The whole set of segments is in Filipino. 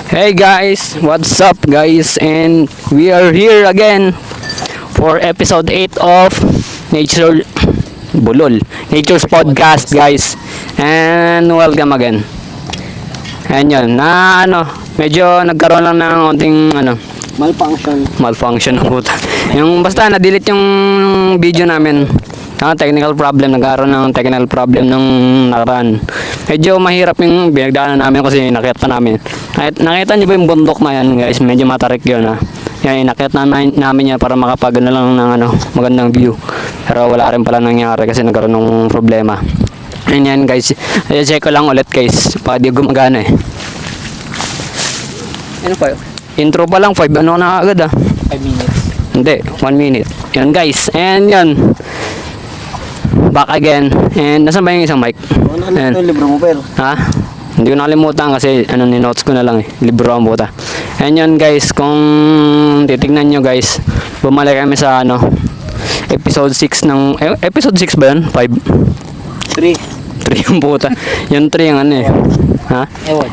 Hey guys, what's up guys? And we are here again for episode 8 of Nature Bulol, Nature's Podcast guys. And welcome again. And yun, medyo nagkaroon lang ng konting malfunction po. Yung basta na-delete yung video namin. Technical problem, nagkaroon ng technical problem nung nakaraan. Medyo mahirap yung binagdaanan namin kasi nakita namin. Nakita niyo ba yung bundok na yan guys? Medyo matarik yun ha. Yan, nakita namin yan para makapag lang ng magandang view. Pero wala rin pala nangyari kasi nagkaroon ng problema. And yan guys, check ko lang ulit guys. Baka di gumagana eh. Ano pa yun? Intro pa lang, 5 ano na agad ah. 5 minutes. Hindi, 1 minute. Yan guys, and yan. Back again. And nasan ba yung isang mic? Ano yung libro mo, pero? Ha? Hindi ko nakalimutan kasi ni-notes ko na lang eh. Libro ang buta. And yun guys, kung titignan nyo guys, bumalik kami sa episode 6 ng, episode 6 ba yun? 5? 3 yung puta. Yung 3 yung eh. Ha?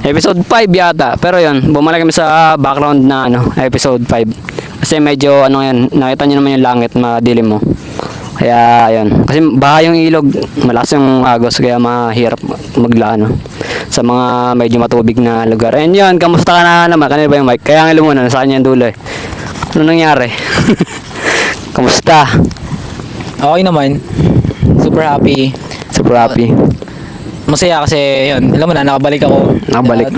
Episode 5 yata. Pero yun, bumalik kami sa background na episode 5. Kasi medyo yan, nakita nyo naman yung langit, madilim mo. Kaya ayun, kasi baha yung ilog, malakas yung agos kaya mahirap sa mga medyo matubig na lugar. And yun, kamusta ka na naman? Kanina ba yung mic? Kaya nga muna, nasaan niya yung dulo eh. Ano nangyari? Kamusta? Okay naman. Super happy. Super happy. Masaya kasi yun, alam mo na, nakabalik ako. Nakabalik.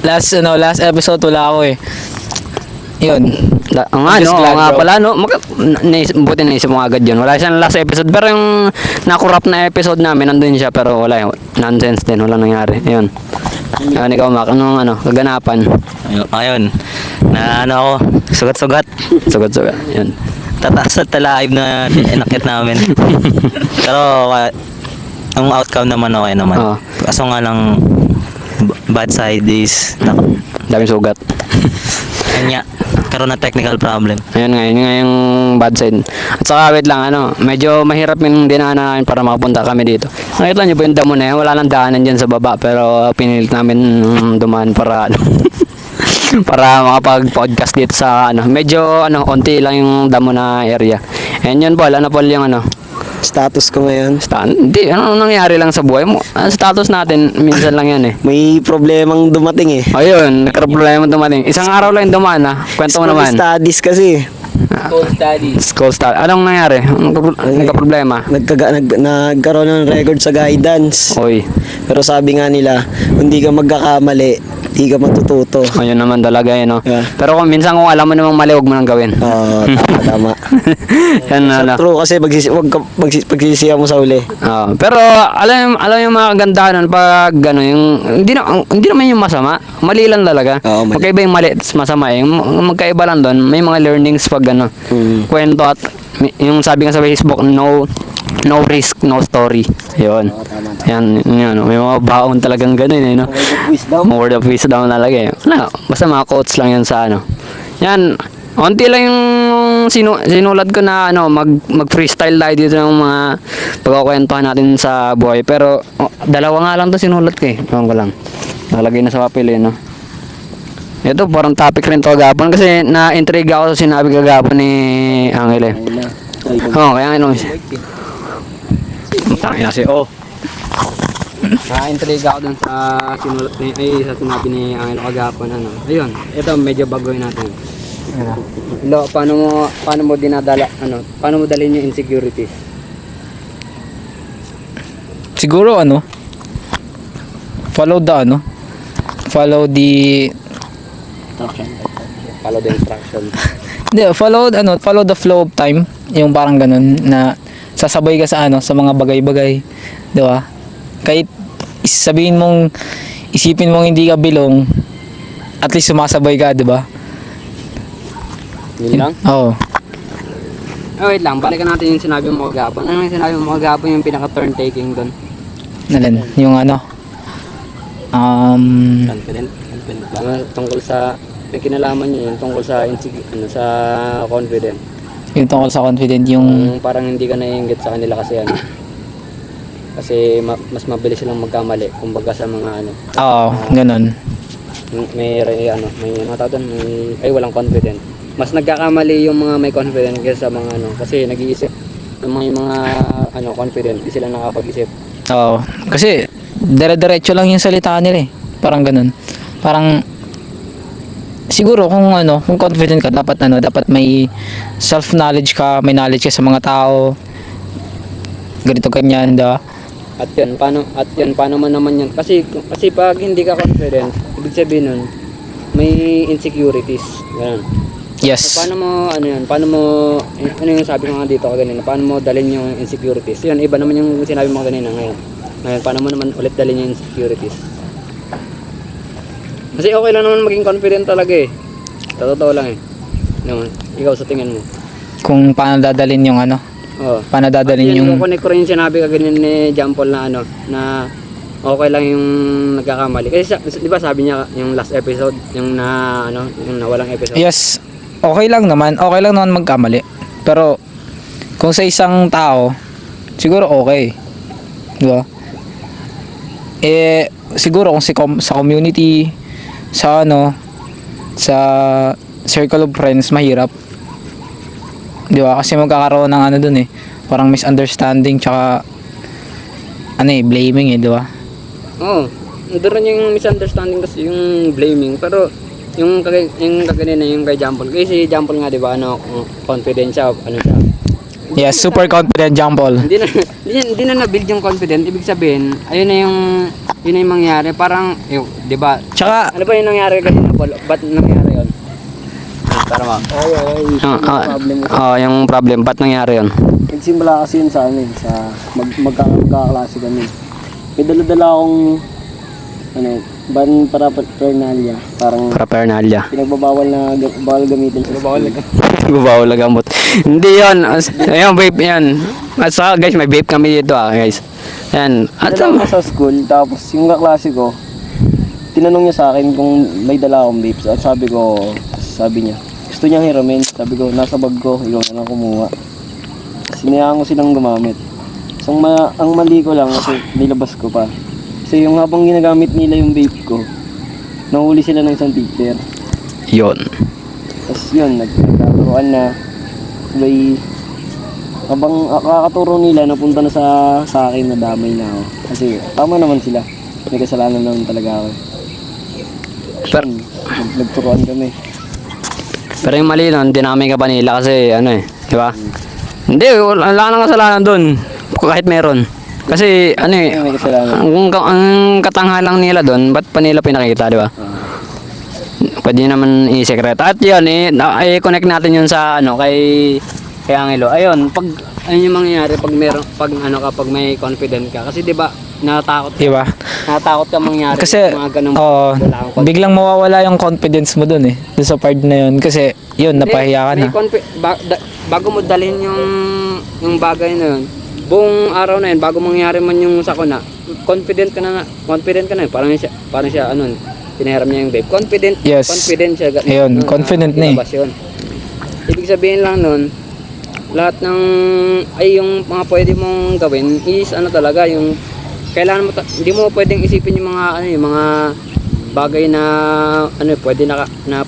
Last episode wala ako eh. Yun. Buti naisip mo agad yun. Wala siyang last episode. Pero yung nakurap na episode namin, nandun siya. Pero wala yung nonsense din. Wala nangyari. Ayun. Ayun, ikaw, Mac. Anong kaganapan? Ayun. Ako, sugat-sugat. Sugat-sugat. Ayun. Tataas at talaib na inakit namin. Pero, ang outcome naman okay naman. Oo. Kaso nga lang, bad side is, Daming sugat. kanya, karoon na technical problem. Ayun nga, yun nga yung bad side. At saka wait lang, medyo mahirap yung dinaanan namin para makapunta kami dito. Nakita niyo ba yung damo na yan? Wala nang daanan dyan sa baba, pero pinilit namin dumaan para para makapag-podcast dito sa medyo onti lang yung damo na area. And yun Paul, Paul yung Status ko ngayon. Hindi, anong nangyari lang sa buhay mo? Ang status natin, minsan lang yan eh. May problemang dumating eh. Ayun, nagka-problema dumating. Isang araw lang yung dumaan ha. Kwento mo naman. Studies kasi. School studies. Anong nangyari? Nagka-problema? Nagkaroon ng record sa guidance. Oy. Pero sabi nga nila, hindi ka magkakamali, hindi ka matututo. Ayun naman talaga yun, no? Yeah. Pero minsan kung alam mo namang mali, huwag mo nang gawin. Oo, tama. Yan True kasi pagsisiya mo sa uli. Pero alam yung mga kagandahan nun pag yung hindi naman yung masama, mali lang talaga. Oo, mali. Magkaiba yung mali at masama eh. Yung magkaiba lang doon, may mga learnings pag kwento at yung sabi nga sa Facebook, no risk, no story. Ayun. Yan, may mga baon talagang ganun eh, no? Word of wisdom talaga eh. Basta mga quotes lang yan sa Yan, onti lang yung sinulat ko na mag-freestyle tayo dito ng mga pagkukwentuhan natin sa buhay. Pero dalawa nga lang to sinulat ko eh. Ewan ko lang. Nakalagay na sa papel eh, no? Ito parang topic rin to kagapon kasi na-intrigue ako sa sinabi kagapon ni Angel eh. Kaya tangin na na-intrigue ako dun sa sinulat sa sinabi ni Angel kagapon Ayun, ito medyo baguhin natin. Paano mo dinadala paano mo dalhin yung insecurities? Siguro follow the instruction. Hindi, follow the flow of time. Yung parang ganun na sasabay ka sa sa mga bagay-bagay, 'di ba? Kahit isipin mong hindi ka bilong, at least sumasabay ka, 'di ba? Yun lang? Oo. Wait lang, balikan natin yung sinabi mo kagapon. Ano yung sinabi mo kagapon yung pinaka-turn taking doon? Yung Confident lang. Tungkol sa may kinalaman niyo yung tungkol sa sa confident. Yung tungkol sa confident, yung parang hindi ka naiinggit sa kanila kasi Kasi mas mabilis silang magkamali kumbaga sa mga Oo, ganun. may matawag doon, walang confident. Mas nagkakamali yung mga may confident kaysa sa mga kasi nag-iisip yung mga confident, di sila nakapag-isip. Oo. Kasi dire-diretso lang yung salita nila eh. Parang ganun. Parang siguro kung confident ka, dapat may self-knowledge ka, may knowledge ka sa mga tao. Ganito ganyan, da. At yun paano man naman yun? Kasi pag hindi ka confident, ibig sabihin nun, may insecurities. Ganun. Yes. So, paano mo yung sabi ko nga dito kanina, paano mo dalhin yung insecurities? Yun, iba naman yung sinabi mo kanina ngayon, paano mo naman ulit dalhin yung insecurities? Kasi okay lang naman maging confident talaga eh. Totoo lang eh. Ikaw sa tingin mo. Kung paano dadalhin yung Oo. paano dadalhin yung Kukunik ko rin yung sinabi kanina ni John Paul na okay lang yung nagkakamali. Kasi di ba sabi niya yung last episode, yung nawalang episode. Yes. Okay lang naman magkamali. Pero kung sa isang tao, siguro okay. Di ba? Siguro kung sa community, sa sa circle of friends, mahirap. Di ba? Kasi magkakaroon ng dun eh. Parang misunderstanding tsaka blaming eh, di ba? Oo. Doon rin yung misunderstanding kasi yung blaming. Pero yung kaganina yung kay John Paul. Kasi si John Paul nga, di ba, confident siya, siya. Yes, super confident John Paul. Hindi na na-build yung confident. Ibig sabihin, yun na yung mangyari. Parang, di ba? Tsaka, Ano ba yung nangyari kanina, Paul? Ba't nangyari yun? Para mo. Yung problem. Ba't nangyari yun? Nagsimula kasi yun sa sa magkaklase kami. May dala-dala akong ban para paraphernalia, parang Paraphernalia. pinagbabawal na bawal gamitin sa school. Bawal na gamot. Hindi yun. Ayun, vape yan. At saka guys, may vape kami dito guys. Yan. At Dala ko sa school, tapos yung kaklase ko, tinanong niya sa akin kung may dala akong vape. At sabi niya, gusto niyang hiramin. Sabi ko, nasa bag ko, ikaw na lang kumuha. Sinayaan ko silang gumamit. So, ang mali ko lang kasi nilabas ko pa. Kasi yung habang ginagamit nila yung vape ko, nahuli sila ng isang teacher. yun. Tapos yun, nagkaturuan na. Habang kakaturo nila, napunta na sa akin na damay na ako. Kasi tama naman sila. May kasalanan naman talaga ako. Pero, Nagturuan kami. pero yung mali nun, dinamay ka pa nila kasi di ba? Hindi, wala nang kasalanan dun. Kahit meron. Kasi May kasalanan. ang katanghalang nila dun, ba't pa nila pinakita, di ba? Pwede naman i-secret. At yun, i-connect natin yun sa kay Angelo. Ayun, pag yung mangyayari pag may confident ka. Kasi di ba, natatakot ka. di ba? Natatakot ka mangyari. Kasi, mga ganun, oo, wala kang confidence. biglang mawawala yung confidence mo dun eh. Dun sa part na yun. Kasi, yun, napahiya ka na. Bago mo dalhin yung bagay na yun, buong araw na yun, bago mangyari man yung sakuna, confident ka na. Parang siya, pinahiram niya yung vape. Confident siya. Ayun, confident na eh. ilabas yun. Ibig sabihin lang nun, lahat yung mga pwede mong gawin is talaga, yung kailangan mo, hindi mo pwedeng isipin yung mga bagay na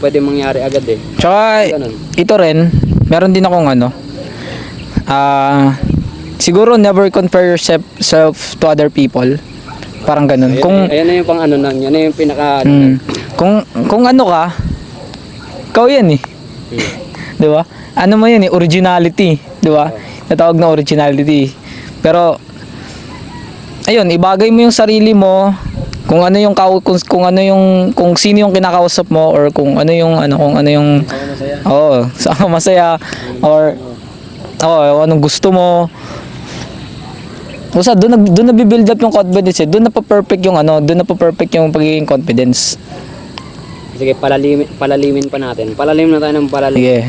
pwede mangyari agad eh. Tsaka, Ganun. ito rin, meron din akong siguro never compare yourself to other people. Parang ganun. Ayun na yung pang yan na yung pinaka Kung ka, ikaw yan eh. Di ba? Ano mo yan eh, originality. Di ba? Natawag na originality. Pero, ayun, ibagay mo yung sarili mo, kung kung sino yung kinakausap mo, or kung ano yung saan ka masaya, or anong gusto mo. Basta doon na-build up yung confidence eh. Doon na pa-perfect yung pagiging confidence. Sige, palalimin pa natin. Palalimin na tayo ng palalimin. Sige.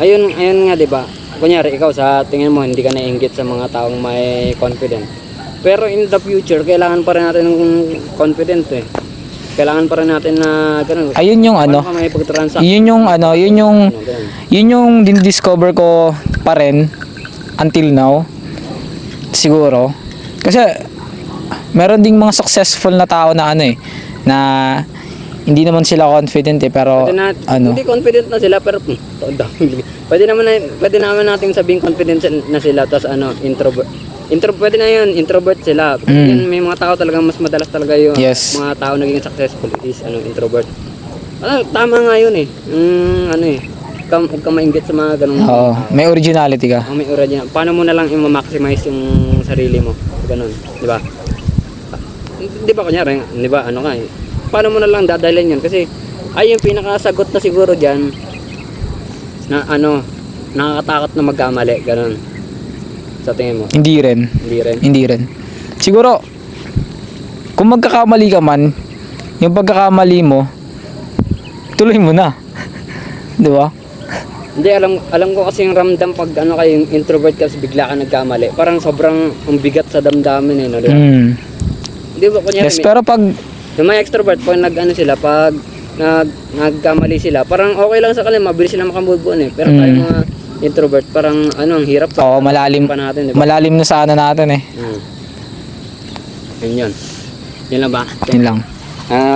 Ayun nga, 'di ba? Kunyari ikaw sa tingin mo hindi ka naiinggit sa mga taong may confident. Pero in the future, kailangan pa rin natin ng confident eh. Kailangan pa rin natin na ganun. Ayun yung Paano ka may pag-transact? yun yung Ganun. din-discover ko pa rin until now. Siguro. Kasi meron ding mga successful na tao na na hindi naman sila confident eh, pero Pwede na, ano, hindi confident na sila pero pwede naman natin sabing confident na sila tapos introvert. Pwede na yun, introvert sila. Yun, may mga tao talagang mas madalas talaga yung Yes. mga tao naging successful is introvert. Tama nga yun eh. Huwag ka mainggit sa mga ganung oo, may originality ka. may original. Paano mo na lang i-maximize yung sarili mo? Ganun, di ba? Di ba kunyari, di ba paano mo na lang dadalhin yun? Kasi ay yung pinakasagot na siguro diyan na nakakatakot na magkamali, ganun. Sa tingin mo? Hindi rin. Hindi rin. Siguro, kung magkakamali ka man, yung pagkakamali mo, tuloy mo na. Di ba? Hindi, alam ko kasi yung ramdam pag kayong introvert kasi bigla ka nagkamali. Parang sobrang ang bigat sa damdamin eh, no? Di ba? Di ba kunyari, Yes, pero pag, yung mga extrovert, pag pag nagkamali sila, parang okay lang sa kanila, mabilis sila makamove on eh. Pero tayo mga introvert, parang ang hirap oo, malalim, pa natin, di ba? malalim na sa ano natin eh. Yun. Yun lang ba? Yun lang.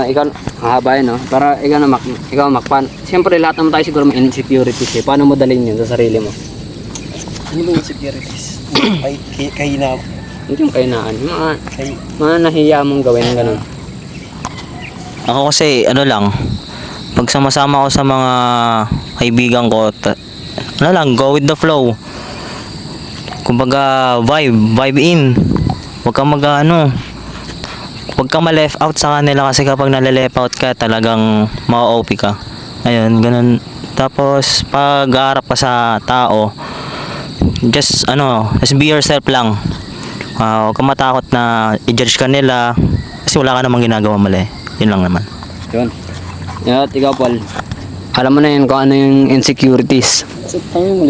Ikaw, mahaba yun, no? Para ikaw Mac, siyempre lahat naman tayo siguro may insecurities eh. Paano mo dalhin yun sa sarili mo? Ano ba yung insecurities? Kahina. Hindi yung kainaan. Yung mga nahiya mong gawin, ganun. Ako kasi, pag sama-sama ko sa mga kaibigan ko, go with the flow. Kumbaga, vibe in. Huwag kang huwag kang ma-left out sa kanila kasi kapag nale-left out ka, talagang ma-OP ka. Ayun, ganun. Tapos, pag harap ka sa tao, just be yourself lang. Huwag kang matakot na i-judge ka nila kasi wala ka namang ginagawa mali. Yun lang naman. Yun. At ikaw, Paul. Alam mo na yun kung ano yung insecurities.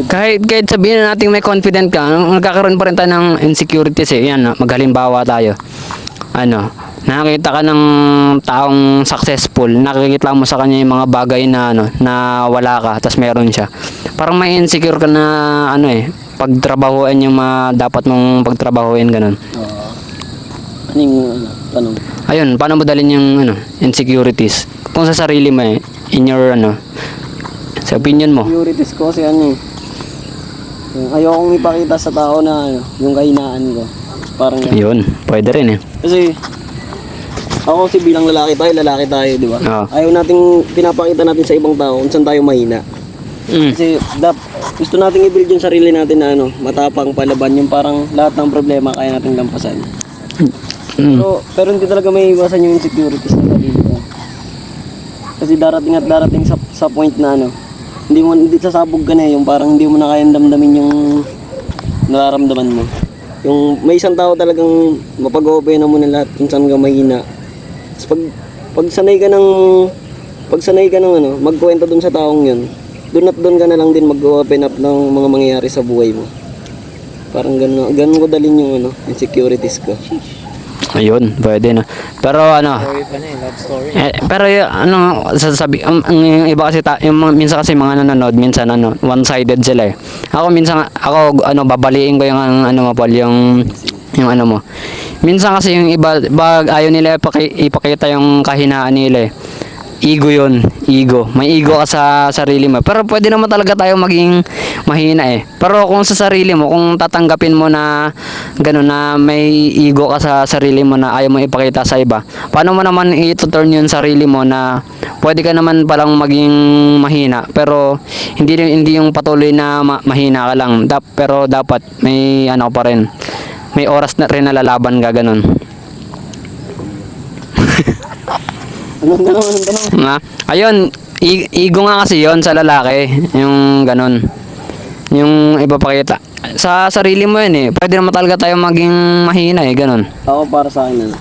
Kahit sabihin na natin may confident ka, nagkakaroon pa rin tayo ng insecurities eh. Yan, maghalimbawa tayo. Nakakita ka ng taong successful, nakikita mo sa kanya yung mga bagay na na wala ka, tapos meron siya. Parang may insecure ka na pagtrabahuan yung dapat mong pagtrabahuin, ganun. Ano yung tanong? Ayun, paano mo dalhin yung insecurities? Kung sa sarili mo in your sa opinion mo. Insecurities ko kasi yung ayokong ipakita sa tao na yung kahinaan ko. Parang yan. Ayun, pwede rin eh. Kasi ako kasi bilang lalaki tayo, di ba? Oo. Ayaw nating pinapakita natin sa ibang tao kung saan tayo mahina. Mm. Kasi gusto nating i-build yung sarili natin na matapang palaban, yung parang lahat ng problema kaya nating lampasan. Mm. Pero hindi talaga may iwasan yung insecurities na sarili ko. Kasi darating sa point na hindi sasabog ka na yung parang hindi mo na kayang damdamin yung nararamdaman mo. Yung may isang tao talagang mapag-open na mo na lahat kung saan ka mahina. Tapos pag sanay ka ng magkwento dun sa taong yun, doon ka na lang din mag-open up ng mga mangyayari sa buhay mo. Parang ganun ko dalhin yung insecurities ko. Ayun, pwede na. Pero pero sasabi ang iba kasi minsan kasi mga nanonood minsan one-sided sila eh. Ako minsan babaliin ko yung mo Paul, yung mo. Minsan kasi yung iba ayaw nila ipakita yung kahinaan nila eh. Ego yun, ego. May ego ka sa sarili mo. Pero pwede naman talaga tayo maging mahina eh. Pero kung sa sarili mo, kung tatanggapin mo na gano'n na may ego ka sa sarili mo na ayaw mo ipakita sa iba, paano mo naman i-turn yun sarili mo na pwede ka naman palang maging mahina pero hindi yung patuloy na mahina ka lang. Pero dapat may pa rin. May oras na rin na lalaban ka gano'n. Anong tanong? Ayun, ego nga kasi yon sa lalaki, yung ganun. Yung ipapakita. Sa sarili mo yun eh. Pwede naman talaga tayo maging mahina eh, ganun. Ako para sa akin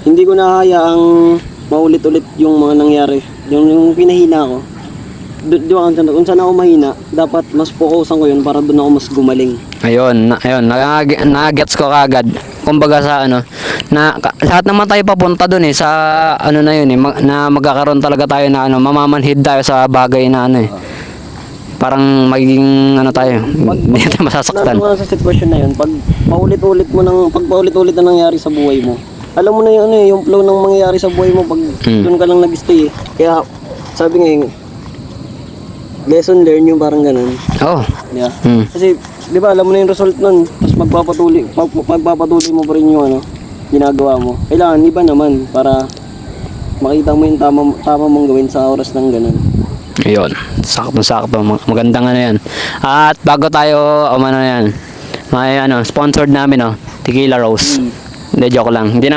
hindi ko nahayaang maulit-ulit yung mga nangyari. Yung pinahina ko. Di ba kung saan ako mahina, dapat mas focusan ko yun para doon ako mas gumaling. Ayun, nagets ko kagad. Kumbaga sa na lahat naman tayo papunta doon eh sa na yun eh, na magkakaroon talaga tayo na mamamanhid tayo sa bagay na eh. Parang magiging tayo, hindi tayo masasaktan. Sa sitwasyon na yun, pag paulit-ulit na nangyari sa buhay mo, alam mo na yung ano yung flow ng mangyayari sa buhay mo pag doon ka lang nag-stay. Kaya sabi nga yung lesson learned yung parang ganun. Oh. Yeah. Mm. Kasi, di ba, alam mo na yung result nun. Tapos magpapatuloy mo pa rin yung ano, ginagawa mo. Kailangan, iba naman, para makita mo yung tama mong gawin sa oras ng ganun. Ayun. Sakto. Magandang ano yan. At bago tayo, umano yan. May ano, sponsored namin, oh. Tequila Rose. Hindi, joke lang. Hindi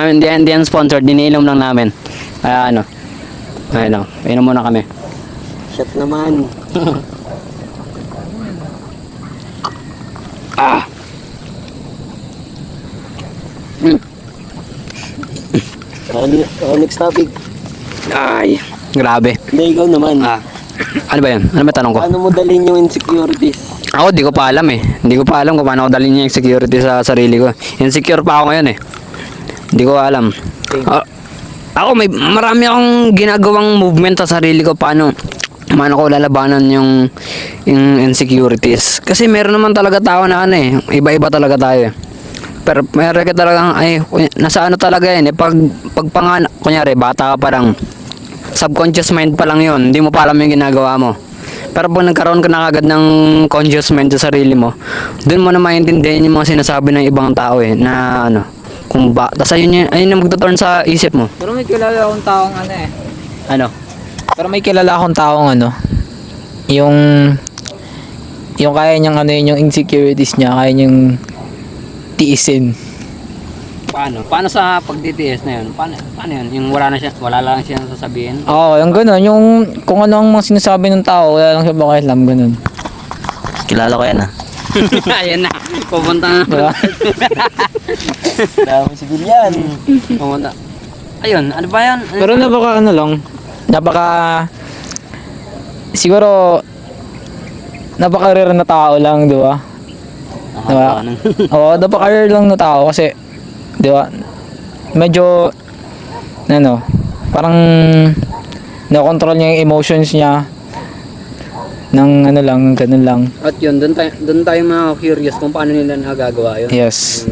yan sponsored. Diniinom lang namin. Kaya ano. Ayun, oh. Inom muna kami. Shot naman. Ah! Next topic. Ay! Grabe. Hindi, ikaw naman. Ano ba yan? Ano ba tanong ko? Paano mo dalhin yung insecurities? Ako, di ko pa alam eh. Hindi ko pa alam kung paano ko dalhin yung insecurity sa sarili ko. Insecure pa ako ngayon eh. Hindi ko alam. Ako, marami akong ginagawang movement sa sarili ko paano ko lalabanan yung insecurities. Kasi meron naman talaga tao na ano eh. Iba-iba talaga tayo eh. Pero meron ka talagang, nasa ano talaga yan eh. Kunyari, bata ka parang subconscious mind pa lang yun. Hindi mo pa alam yung ginagawa mo. Pero pag nagkaroon ka na agad ng conscious mind sa sarili mo, dun mo na maintindihan yung mga sinasabi ng ibang tao eh, na ano, kung ba, tas ayun yung magtuturn sa isip mo. Pero may kilala akong taong ano eh. Ano? Pero may kilala akong taong ano, yung kaya niyang ano yun, yung insecurities niya, kaya niyang tiisin. Paano? Paano sa pagtitiis na yun? Paano yun? Yung wala lang siya sasabihin? Oo, yung gano'n, yung kung ano ang mga sinasabi ng tao, wala lang siya pakialam, gano'n. Kilala ko yan ah. Ayan na. Pupunta na. Diba? Dami si Bilyan. Pupunta. Ayun, ano ba yan? Pero siguro, napaka-rare na tao lang, di ba? Diba? Oo, napaka-rare lang na tao kasi, di ba? Medyo, parang, na-control niya yung emotions niya ng ano lang, ganun lang. At yun, doon tayo mga curious kung paano nila nagagawa yun. Yes.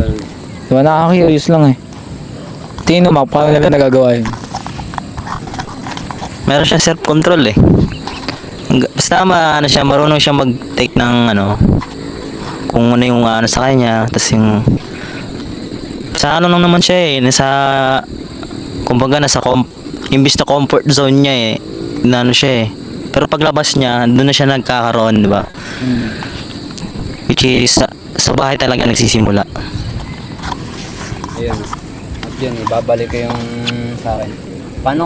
Diba, nakaka-curious lang eh. Tingin mo, paano nila nagagawa yun? Meron siya self-control eh. Basta marunong siya mag-take ng ano, kung ano yung ano sa kanya, tapos yung sa ano lang naman siya eh, kumbaga imbis na comfort zone niya eh, na ano siya eh. Pero paglabas niya, doon na siya nagkakaroon, di ba? Which is, sa bahay talaga nagsisimula. Ayun. At yun, ibabalik ko yung sa akin. Paano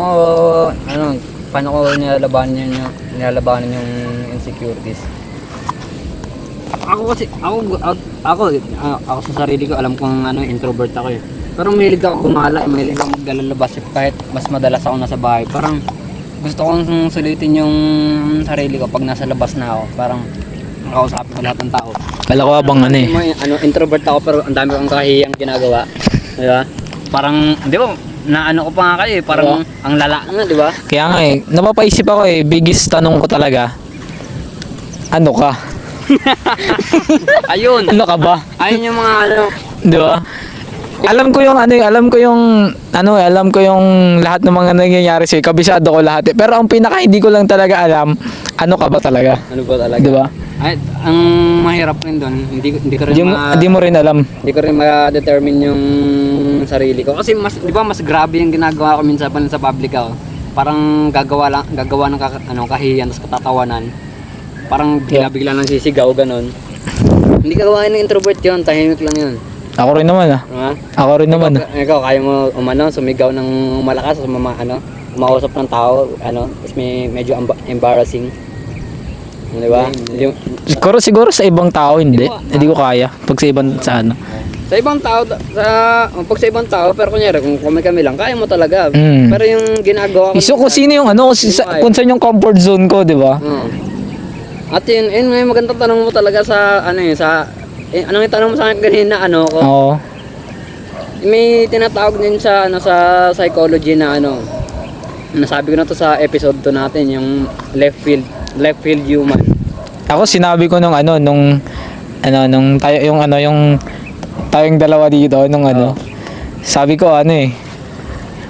ko nilalabanan yung insecurities? Ako sa sarili ko, alam kong introvert ako eh. Pero mahilig ako gumala, mahilig ako maglalabas kahit mas madalas ako nasa bahay. Parang gusto kong sulitin yung sarili ko pag nasa labas na ako. Parang makausapin ko lahat ng tao. Kala ko abang ano eh. Introvert ako pero ang dami kong kahiyang ginagawa. Di ba? Parang, di ba, naano ko pa nga kayo eh. Parang ang lala nga, di ba? Kaya nga eh, napapaisip ako eh, biggest tanong ko talaga, ano ka? Ayun. Ano ka ba? Ayun yung mga Di ba? Alam ko yung lahat ng mga nangyayari sa'yo, kabisado ko lahat eh. Pero ang pinaka hindi ko lang talaga alam, ano ka ba talaga? ano ba talaga? Di ba? Ay, ang mahirap rin doon, hindi ko rin Hindi mo rin alam. hindi ko rin ma-determine yung sarili ko kasi di ba mas grabe yung ginagawa ko minsan sa public ako. Parang gagawa ng kahihiyan tapos katatawanan. Parang bigla lang sisigaw ganon. Hindi kagawain ng introvert 'yon, tahimik lang 'yon. Ako rin naman ah. Ha? Ako rin naman ah. Ikaw kaya mo sumigaw ng malakas sa umausap ng tao, tapos medyo embarrassing. Di ba? Siguro sa ibang tao hindi. Hindi ko kaya. Pag sa ibang sa ano. Sa ibang tao, pag sa ibang tao, pero kunyari, kung kami lang, kaya mo talaga. Mm. Pero yung ginagawa ko... So kung sino yung kung saan yung comfort zone ko, di ba? At yun may magandang tanong mo talaga sa, anong yung tanong mo sa akin kanina, ko? Oo. May tinatawag din sa, sa psychology na, nasabi ko na to sa episode 2 natin, yung left field human. Ako sinabi ko nung tayong dalawa dito, sabi ko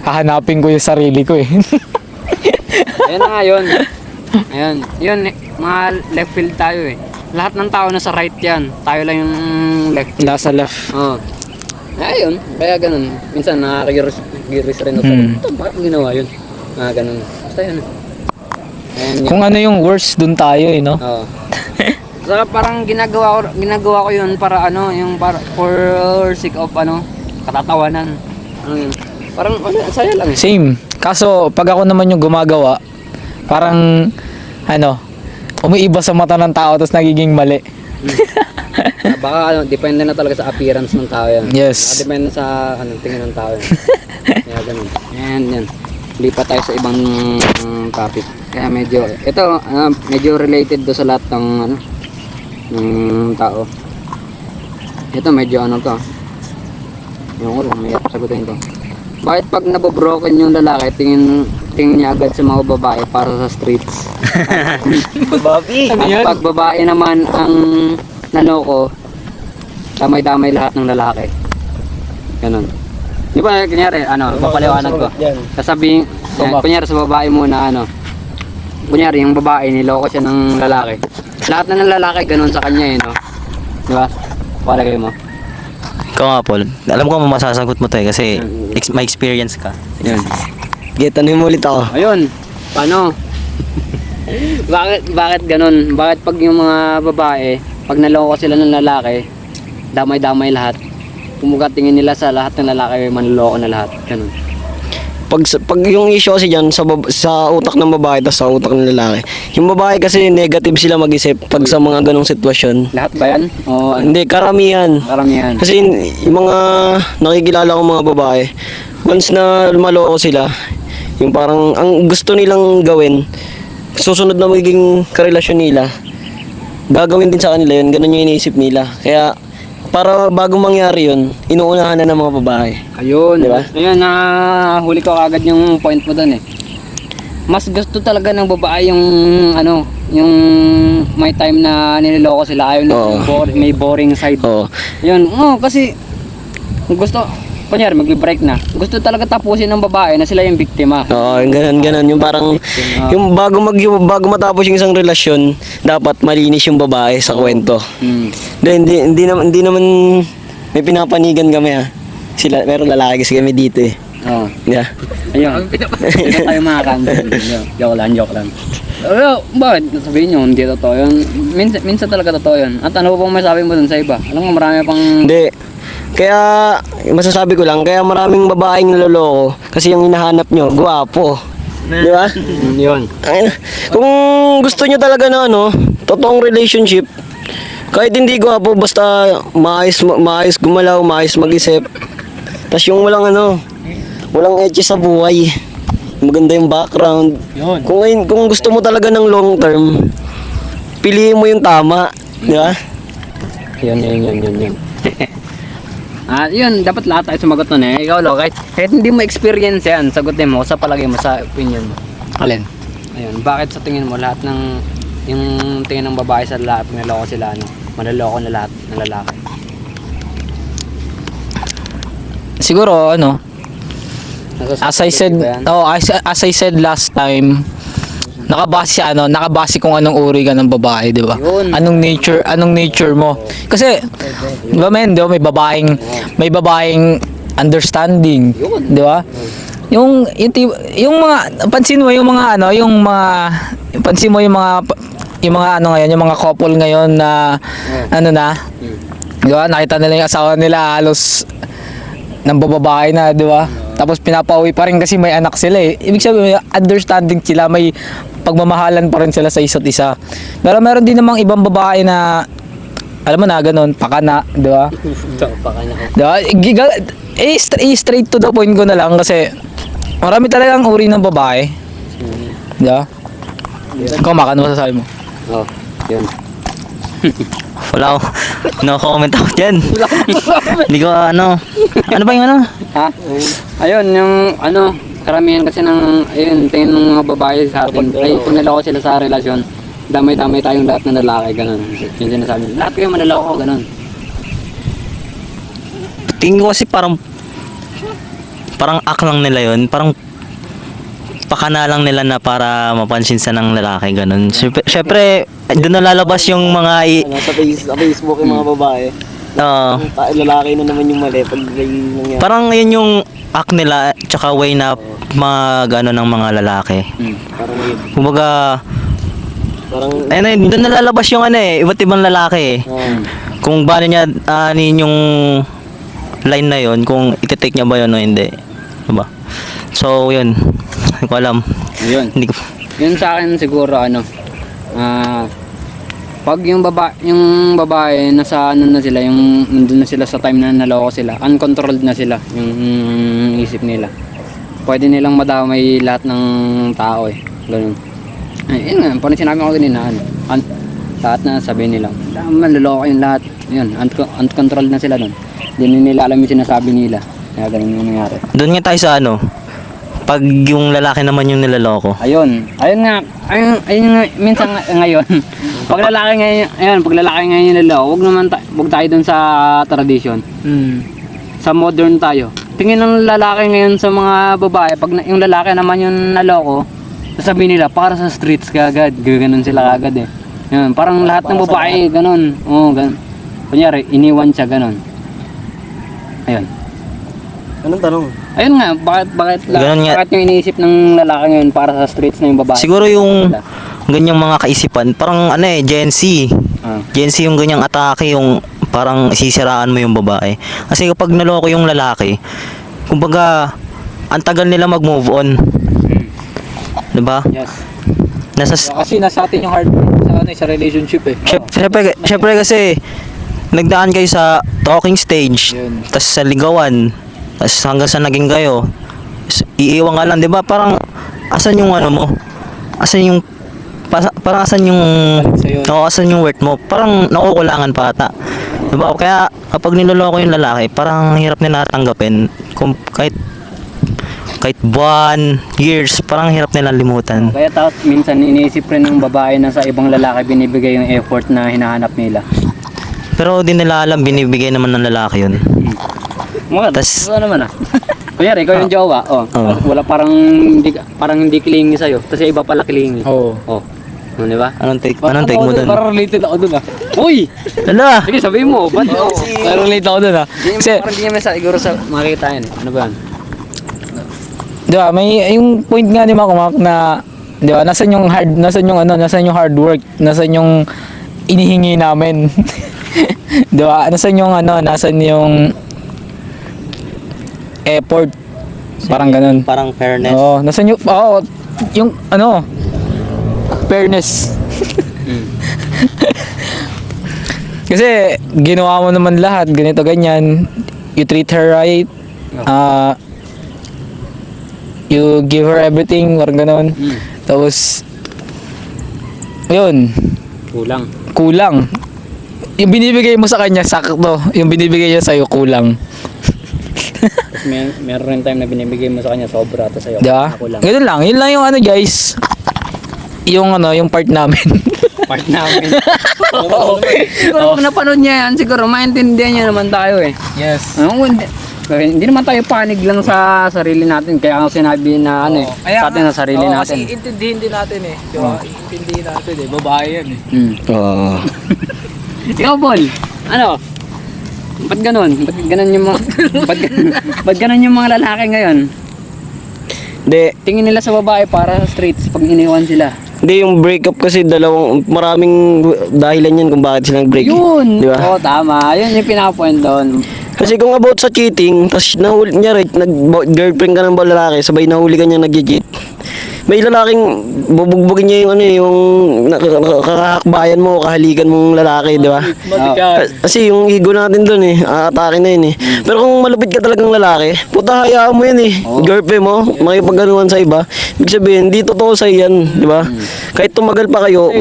hahanapin ko yung sarili ko eh. Ayun na nga yun. Ayun. Yun, mga left field tayo eh. Lahat ng tao nasa right yan. Tayo lang yung left field. Nasa left. Oo. Ayun. Kaya ganun. Minsan nakakagiris rin ako. Ito, bakit mo ginawa yun? Ganun. Basta yun. Ayun yun. Kung ano yung worst, dun tayo eh, no? Oo. Saka parang ginagawa ko yun para ano, yung para for sake of ano, katatawanan. Ano yun? Parang ano, saya lang. Same. Kaso, pag ako naman yung gumagawa, parang, ano, umiiba sa mata ng tao tapos nagiging mali. Baka ano, depende na talaga sa appearance ng tao yan. Yes. Baka depende sa ano, tingin ng tao yan. Kaya ganun. And yan. Lipat tayo sa ibang topic. Kaya medyo, ito, medyo related do sa lahat ng ano, ng tao. Ito medyo ano to. Yung ko lang, may sagutin to. Bakit pag nabobroken yung lalaki, tingin niya agad sa mga babae para sa streets? Bobby! At pag babae naman ang naloko, damay-damay lahat ng lalaki. Ganun. Di ba, kunyari, ano, papaliwanag ko. Sasabihin, kunyari sa babae muna, ano, kunyari yung babae, niloko siya ng lalaki. Lahat na ng lalaki, ganun sa kanya eh, no? Di ba? Palagay mo. Ikaw nga, Paul. Alam ko masasagot mo to eh kasi may experience ka. Yun. Tanungin mo ulit ako. Ayun, paano? bakit ganun? Bakit pag yung mga babae, pag naloko sila ng lalaki, damay-damay lahat. Kumuga tingin nila sa lahat ng lalaki, manloloko na lahat. Ganun. Pag yung issue kasi dyan sa utak ng babae at sa utak ng lalaki. Yung babae kasi negative sila mag-isip pag sa mga ganong sitwasyon. Lahat ba yan? O Hindi, karamihan. karamihan? Kasi yung mga nakikilala kong mga babae, once na maloko sila, yung parang ang gusto nilang gawin, susunod na magiging karelasyon nila, gagawin din sa kanila yun, ganun yung iniisip nila. Kaya para bago mangyari yun, inuunahan na ng mga babae. Ayun, Di ba? Ayun, huli ko agad yung point mo doon eh. Mas gusto talaga ng babae yung ano, yung may time na niloloko sila, ayaw na Oo. may boring side. Oo. Yun, kasi gusto, kunyari mag-break na. Gusto talaga tapusin ng babae na sila yung biktima. Oo, yung ganun. Yung parang, yung bago matapos yung isang relasyon, dapat malinis yung babae sa kwento. Hmm. Hindi naman may pinapanigan kami ha. Pero lalaki kasi kami dito eh. Oo. Yeah. Ayun. Ito tayo mga kanto. Joke lang. Pero, bakit? Sabihin nyo, hindi totoo yun. Minsan talaga totoo yun. At ano pa pang masabi mo dun sa iba? Alam mo, marami pang... Hindi. Kaya, masasabi ko lang, kaya maraming babaeng naloloko kasi yung hinahanap nyo, guwapo. Di ba? Yun. Kung gusto nyo talaga na ano, totoong relationship, kahit hindi guwapo, basta maayos gumalaw, maayos mag-isip. Tapos yung walang edge sa buhay. Maganda yung background. Yun. Kung gusto mo talaga ng long term, piliin mo yung tama. Di ba? Yun. Yun, dapat lahat tayo sumagot nun eh. Ikaw, Lo, kahit hindi mo experience yan, sagutin mo sa palagay mo, sa opinion mo. Alin? Ayun, bakit sa tingin mo lahat ng yung tingin ng babae sa lalaki, naloko sila, manloloko na lahat ng lalaki? Siguro, ano, As as I said last time, nakabase kung anong uri ka ng babae, 'di ba? Yun. Anong nature mo. Kasi 'di ba, men, 'di ba, may babaeng understanding, Yun. 'di ba? Yung mga pansin mo yung mga yung mga couple ngayon na di ba? Nakita nila yung asawa nila halos nambababae na, di ba? Tapos pinapauwi pa rin kasi may anak sila eh. Ibig sabihin, understanding sila, may pagmamahalan pa rin sila sa isa't isa. Pero meron din namang ibang babae na, alam mo na, ganun, pakana, di ba? Di ba? Straight to the point ko na lang kasi marami talagang uri ng babae. Di ba? Ikaw, Maka, ano masasabi mo? Oh, yun. Wala ako. No comment ako dyan. Hindi ko ano ba yung ano? Ha? Ayun, yung karamihan kasi ng, ayun, tingin ng mga babae sa atin, ay kung naloko sila sa relasyon, damay-damay tayong lahat ng lalaki, ganun. Yung sinasabi nila, lahat kayo manaloko, ganun. Tingin ko kasi parang parang act lang nila yun, parang pakana lang nila na para mapansin sa ng lalaki, ganun. Syempre, doon nalalabas yung mga Sa Facebook yung mga babae. Lalaki na naman yung mali pag may nangyari. parang yun yung act nila, tsaka way na mag ano ng mga lalaki. Parang yun. Kumbaga, Parang, ayun, doon nalalabas yung ano iba't ibang lalaki kung paano niya yung line na yun, kung iti-take niya ba yun o hindi. Diba? So, yun. Hindi ko alam. Yun. Hindi ko... Yun sa akin siguro pag yung babae nasa ano na sila, yung nandun na sila sa time na naloko sila, uncontrolled na sila yung isip nila. Pwede nilang madamay lahat ng tao ganun. Yun nga, parang sinabi ko kanina, lahat na sabihin nila, manloloko yung lahat. Yun, uncontrolled na sila nun. Hindi nila alam yung sinasabi nila. Kaya ganun yung nangyari. Doon nga tayo sa ano, pag yung lalaki naman yung nilaloko. Ayun nga, minsan ngayon, pag lalaki ngayon yung niloloko, wag tayo dun sa tradition. Sa modern tayo. Tingin ng lalaki ngayon sa mga babae, pag yung lalaki naman yung naloko, sasabihin nila, para sa streets ka agad, gaganon sila agad Yun, parang lahat ng babae, ganon. Oo, ganon. Kunyari, iniwan siya, ganon. Ayun. anong tanong? Ayun nga, bakit yung iniisip ng lalaki ngayon para sa streets na yung babae? Siguro yung ganyang mga kaisipan, parang Gen Z. Gen Z yung ganyang atake, yung parang sisiraan mo yung babae. Kasi kapag naloko yung lalaki, kumbaga, ang tagal nila mag-move on. Diba? Yes. Kasi nasa atin yung hard sa relationship Syempre kasi nagdaan kayo sa talking stage, Yun. tas sa ligawan, tas hanggang sa naging kayo, iiwan ka lang, 'di ba? Parang asan yung ano mo? Asan yung parang asan yung asan yung worth mo? Parang nakukulangan pa ata. 'Di ba? Kaya kapag niloloko yung lalaki, parang hirap nila tanggapin kung kahit buwan, years, parang hirap nila limutan. Kaya tapos minsan iniisip rin ng babae na sa ibang lalaki binibigay yung effort na hinahanap nila. Pero di nila alam, binibigay naman ng lalaki yun. Tas- Naman Kunyari, ikaw yung jowa, wala parang hindi clingy sa'yo, tapos yung iba pala clingy. Oo. Di ba? Anong take mo dun? Parang related ako dun Uy! Hala! Sige, sabihin mo, ba't? Parang relate ako dun Kasi, Parang hindi naman siguro sa makita yan. Ano ba yan? di ba, may yung point nga ni Mac na, di ba, nasan yung hard work, nasan yung inihingi namin. Di ba? Nasan yung effort. Parang ganun. Parang fairness. Oo, nasan yung fairness. Kasi ginawa mo naman lahat, ganito ganyan. You treat her right. You give her everything, parang ganun. Tapos yun, kulang. Yung binibigay mo sa kanya sakto, yung binibigay niya sa'yo kulang. Tapos meron rin time na binibigay mo sa kanya sobra, tapos sa'yo. Diba? Ganun lang, yun lang yung guys. Yung part namin. Part namin. Siguro kung napanood niya yan, siguro maintindihan niya naman tayo Yes. Hindi naman tayo panig lang sa sarili natin, kaya ang sinabi na sa atin sa sarili natin. Kasi intindihin din natin diba? Intindihin natin babae yan Ikaw, Paul, ba't ganun? Ba't ganun yung mga lalaki ngayon? Hindi, Tingin nila sa babae para sa streets pag iniwan sila. hindi yung breakup kasi maraming dahilan yan kung bakit sila nag-break. Yun! Di ba? Oo, tama. Yun yung pinapoint doon. Kasi kung about sa cheating, tapos nahuli niya nag-girlfriend ka ng lalaki, sabay nahuli ka niya nag-cheat. May lalaking bubugbugin niya yung kakakbayan mo, kahalikan mong lalaki, di ba? Kasi yung ego natin doon aatake na yun Pero kung malupit ka talagang lalaki, puta hayaan mo yan Girlfriend mo, makipagganuhan sa iba. Ibig sabihin, di totoo sa yan, di ba? Kahit tumagal pa kayo,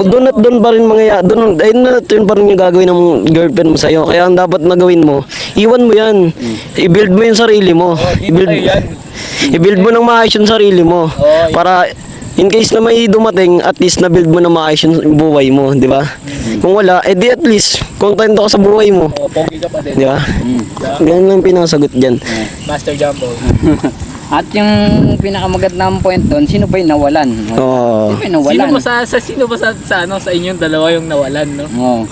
doon at doon pa rin yun pa rin yung gagawin ng girlfriend mo sa'yo. Kaya ang dapat na gawin mo, iwan mo yan. I-build mo yung sarili mo. I-build mo ng maayos yung sarili mo. Para in case na may dumating, at least na-build mo na maayos yung buhay mo, di ba? Kung wala, di at least, contento ka sa buhay mo. Pogi ka pa din. Di ba? Ganun lang pinasagot dyan. Master Jumbo. At yung pinakamagandang point doon, sino ba yung nawalan? Oo. Sino ba yung nawalan? Sino ba sa ano sa inyong dalawa yung nawalan, no? Oo.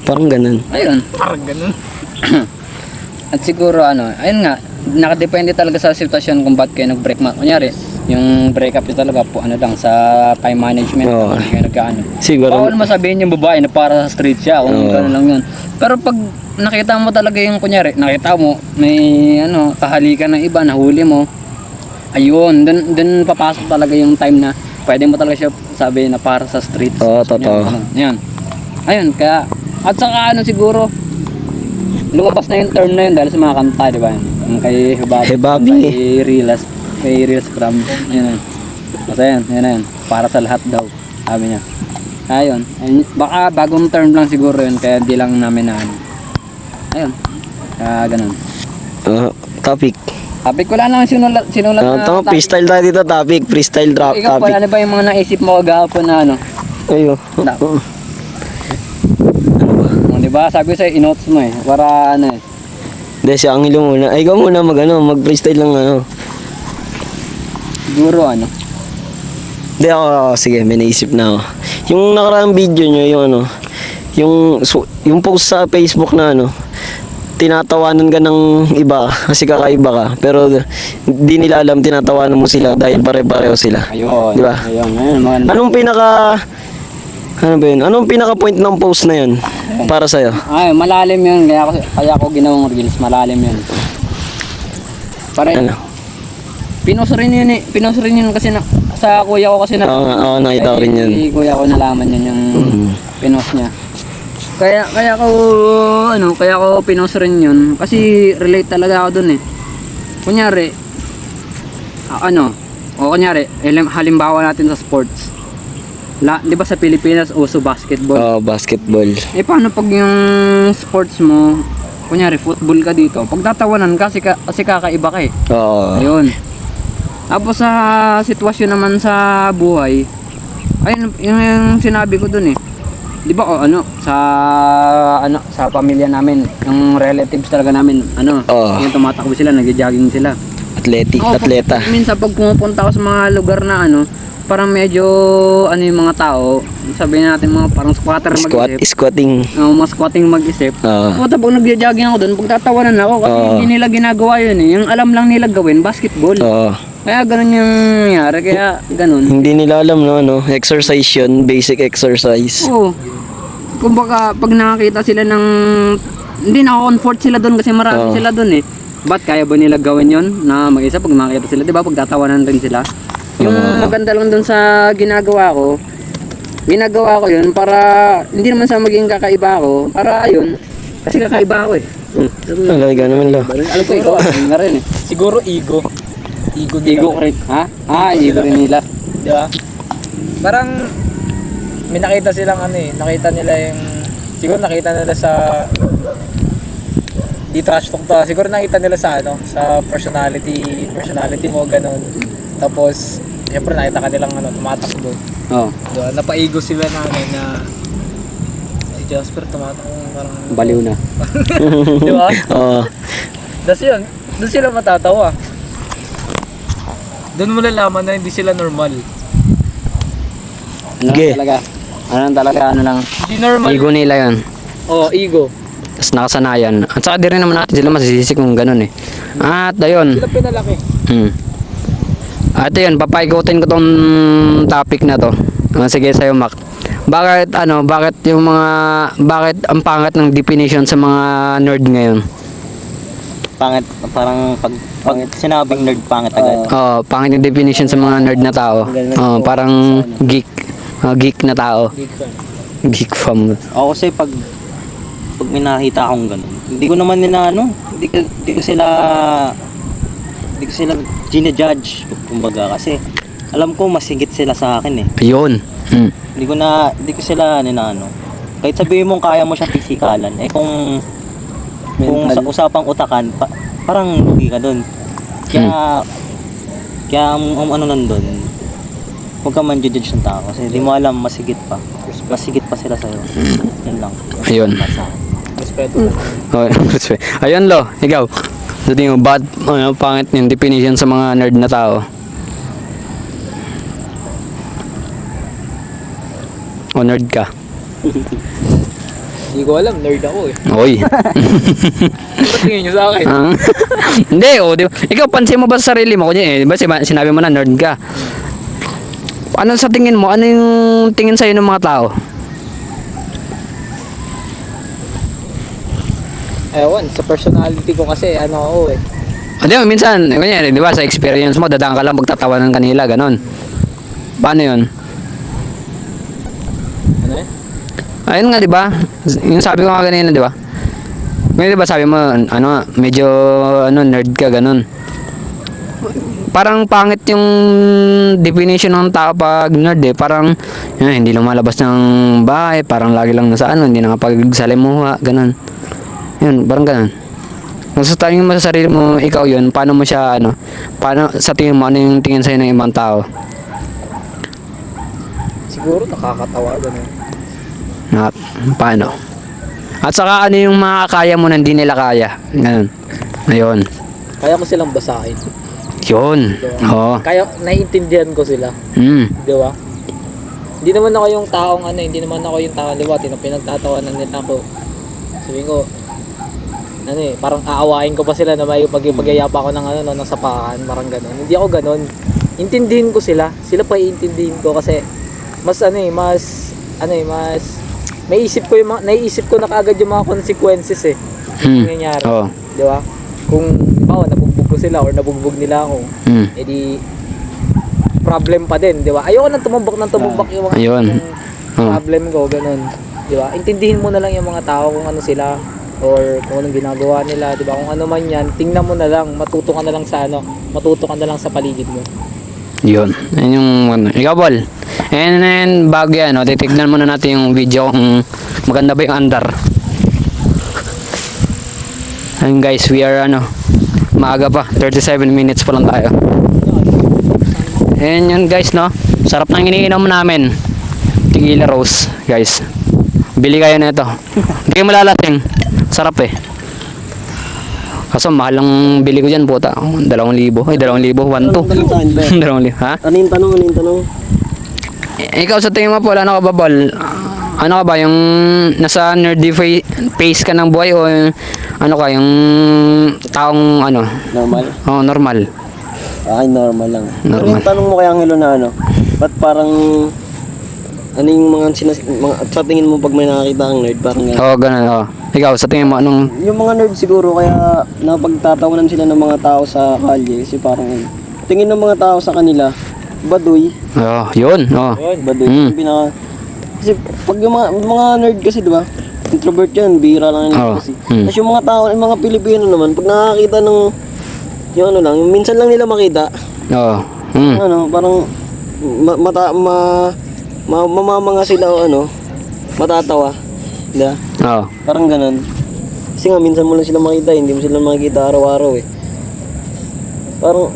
Parang ganun. Ayun. Parang ganun. At siguro ayun nga, nakadepende talaga sa sitwasyon kung ba't kayo nag-break. Kunyari, yung breakup nyo talaga po, lang, sa time management. Oo. Hindi kayo nagkaano. Siguro. Bawal masabihin yung babae na para sa street siya, kung gano'n lang yun. Pero pag nakita mo talaga yung, kunyari, nakita mo, may kahalikan ng iba, nahuli mo, ayun, dun papasok talaga yung time na pwede mo talaga siya sabihin na para sa street. Oo, totoo. Yan. Ayun, kaya, at saka siguro, lumabas na yung term na yun dahil sa mga kanta, di ba? Yung kay Hibabi. Kay Reels Cram. Ayun. Basta yan, yan. Para sa lahat daw, sabi niya. Ayun. Baka bagong term lang siguro yun, kaya di lang namin na ayun. Kaya ganun. Topic. Topic, wala naman sinulat na Tama, topic. freestyle tayo dito, topic. Freestyle drop Ikaw, topic. wala na ba yung mga naisip mo kagahapon na Ayo. Di ba? Sabi ko sa'yo, inotes mo para Hindi, si Angelo muna. Ay, ikaw muna mag-freestyle lang siguro Hindi ako, sige, may naisip na ako. Yung nakaraang video nyo, yung post sa Facebook na tinatawanan ka ng iba kasi kakaiba ka. Pero di nila alam tinatawanan mo sila dahil pare-pareho sila. ayun. Di ba? Ayun, maganda. Anong pinaka point ng post na yun para sa'yo? Ay, malalim yun. Kaya ako ginawang reels. Malalim yun. Para pinost rin yun kasi sa kuya ko kasi Oo, nakita ko rin yun. Si kuya ko nalaman yun yung pinost niya. Kaya ko pinost rin yun kasi relate talaga ako dun Kunyari halimbawa natin sa sports. Di ba sa Pilipinas uso basketball? Oh, basketball. Paano pag yung sports mo, kunyari football ka dito, pagtatawanan ka kasi kakaiba ka Oo. Ayun. Tapos sa sitwasyon naman sa buhay, ayun yung sinabi ko dun Di ba sa pamilya namin, yung relatives talaga namin, yung tumatakbo sila, nagja-jogging sila. Atleta. Minsan pag pumupunta ako sa mga lugar na parang medyo yung mga tao, sabihin natin mga parang squatter mag-isip. Squatting. Mga squatting mag-isip. Pag nagja-jogging ako doon, pagtatawanan ako kasi hindi nila ginagawa yun Yung alam lang nila gawin, basketball. Oo. Kaya ganun yung nangyari, kaya ganun. Hindi nila alam exercise yun, basic exercise. Oo. Kumbaga, pag nakakita sila ng hindi na-comfort sila doon kasi marami sila doon Ba't kaya ba nila gawin yon na mag-isa pag makita sila, di ba? Pagtatawanan rin sila. Yung maganda lang doon sa ginagawa ko yun para hindi naman sa maging kakaiba ako, para ayun, kasi kakaiba ako Alaga naman lo. Alam ko ikaw, nga rin Siguro ego. Ego nila. Ego ko rin, ha? Ego rin nila. Di ba? Parang may nakita silang nakita nila yung siguro nakita nila sa di trash talk to. Siguro nakita nila sa sa personality mo ganun. Tapos siyempre nakita ka nilang tumatakbo. Oo. Diba? Napaigo sila na si Jasper tumatakbo parang Baliw na. di ba? Oo. Tapos yun, doon sila matatawa. Doon mo lalaman na hindi sila normal. Sige. Ano lang. Hindi normal. Ego nila yun. Ego. Tapos nakasanayan. At saka di rin naman natin sila masisisi kung ganun At ayun. Sila pinalaki. At ayun, papaikutin ko tong topic na to. Sige sa'yo, Mac. Bakit ang pangit ng definition sa mga nerd ngayon? Pangit, parang pag sinabing nerd, pangit agad. Pangit yung definition sa mga nerd na tao. Parang geek. Geek na tao. Geek fam. Ako kasi pag may nakita akong ganun, hindi ko naman hindi ko sila gina-judge, kumbaga, kasi alam ko masigit sila sa akin Ayun. Hindi ko sila kahit sabihin mong kaya mo siya pisikalan, kung sa usapang utakan, parang lugi ka dun. Kaya ang nandun, huwag ka man judge ng tao kasi di mo alam, masigit pa sila sa'yo. Yan lang. Ayun. Respeto. Ayun lo, ikaw. Sa tingin mo, bakit pangit yung definition sa mga nerd na tao? O nerd ka? Hindi ko alam, nerd ako eh. Oy. Ba't tingin nyo sa akin? Hindi, di ba? Ikaw, pansin mo ba sa sarili mo? Kunya, di ba sinabi mo na nerd ka? Ano sa tingin mo? Ano yung tingin sa'yo ng mga tao? Ewan, sa personality ko kasi, ano ako eh. Hindi, minsan, kunya, di ba, sa experience mo, dadaan ka lang magtatawanan kanila, ganon. Paano yun? Ano eh? Ayun nga, di ba? Yung sabi ko nga kanina, di ba? Ngayon, di ba, sabi mo, ano, medyo, nerd ka, ganun. Parang pangit yung definition ng tao pag nerd eh. Parang, hindi lumalabas ng bahay, parang lagi lang nasa hindi nakapagsalimuha, ganun. Yun, parang ganun. Kung sa tingin mo sa sarili mo, ikaw yun, paano mo siya, paano, sa tingin mo, ano yung tingin sa'yo ng ibang tao? Siguro nakakatawa ganun. Paano? At saka ano yung makakaya mo na hindi nila kaya? Ganun. Ayun. Kaya ko silang basahin. Yun. Oo. Kaya naiintindihan ko sila. Di ba? Hindi naman ako yung taong hindi naman ako yung taong liwati na pinagtatawanan nila ako. Sabi ko, parang aawain ko pa sila na may pag-yayapa ko ng ng sapakan, parang gano'n. Hindi ako gano'n. Intindihin ko sila. Sila pa iintindihin ko kasi mas naiisip ko na kaagad yung mga consequences eh. Nangyayari. Oo. Di ba? Kung nabugbog ko sila or nabugbog nila ako, edi problem pa din, di ba? Ayoko nang tumubak yung mga Ayun. yung problem ko, ganun. Di ba? Intindihin mo na lang yung mga tao kung ano sila or kung anong ginagawa nila, di ba? Kung ano man yan, tingnan mo na lang, matuto ka na lang sa paligid mo. Yun. Yun yung ikaw, Bol. And then, bago yan, titignan muna natin yung video kung maganda ba yung andar. Ayun guys, we are maaga pa, 37 minutes pa lang tayo. And yun guys, sarap ng iniinom namin. Tequila Rose, guys. Bili kayo na ito. Hindi kayo malalasing. Sarap eh. Kaso mahal ang bili ko dyan, puta. 2,000. Ay, 2,000. 1,200. 2,000. Ha? Ano yung tanong? Ikaw sa tingin mo po, ano ka ba, Bol? Ano ka ba, yung nasa nerdy phase ka ng buhay o yung taong Normal? Oo, normal. Ay, normal lang. Normal. Pero yung tanong mo kay Angelo na ba't parang, yung sa tingin mo pag may nakakita kang nerd, parang gano'n? Oo, ganun, oo. Ikaw, sa tingin mo, anong... Yung mga nerd siguro, kaya napagtatawanan sila ng mga tao sa kalye, kasi parang, tingin ng mga tao sa kanila, baduy. Oo, yun, oo. Baduy. Kasi pag yung mga nerd kasi, di ba? Introvert yan, bihira lang yan kasi. Tapos yung mga tao, yung mga Pilipino naman, pag nakakita ng, yung yung minsan lang nila makita, Oo. parang mamamanga sila o matatawa. Diba? Oo. Parang ganun. Kasi nga, minsan mo lang sila makita, hindi mo sila makikita araw-araw eh. Parang,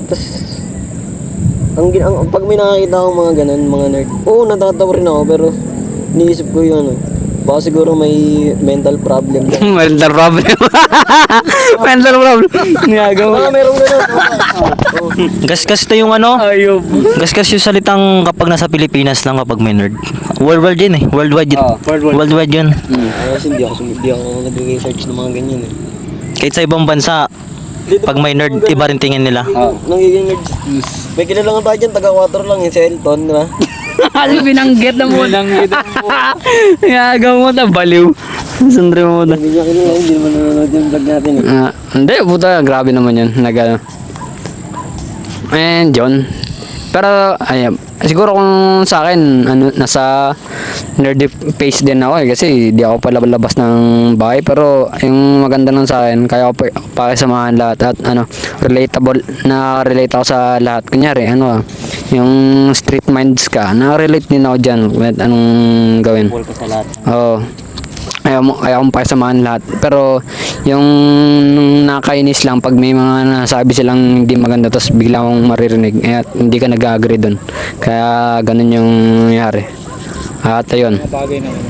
pag may nakakita akong mga ganun, mga nerd, oo, natatawa rin ako, pero iniisip ko yung baka siguro may mental problem yan. Mental problem. Mental problem. Baka meron ganun. Gasgas to yung gasgas yung salitang kapag nasa Pilipinas lang kapag may nerd. Worldwide yun eh. Worldwide yun. Worldwide yun. Kasi hindi ako nag-research ng mga ganyan eh. Kahit sa ibang bansa, pag may nerd, iba rin tingin nila. Nangiging nerd. May kilala nga tayo dyan, taga-water lang, yung si Elton, di ba? Kasi binanggit na mo. Gagawa mo na, baliw. Sandre mo na. Hindi niya kilala, hindi naman nanonood yung vlog natin eh. Hindi, puta, grabe naman yan. And John. Pero, siguro kung sa akin, nasa nerdy phase din ako kasi di ako palabas ng bahay. Pero, yung maganda nun sa akin, kaya ako pakisamahan lahat at relatable, na-relate ako sa lahat. Kunyari, yung street minds ka, na-relate din ako dyan. Anong gawin? Full ka sa lahat. Oo. Ayaw kong pakisamahan lahat. Pero, yung nakakainis lang pag may mga nasabi silang hindi maganda tapos bigla akong maririnig at hindi ka nag-agree dun. Kaya, ganun yung nangyari. At ayun. Bagay naman.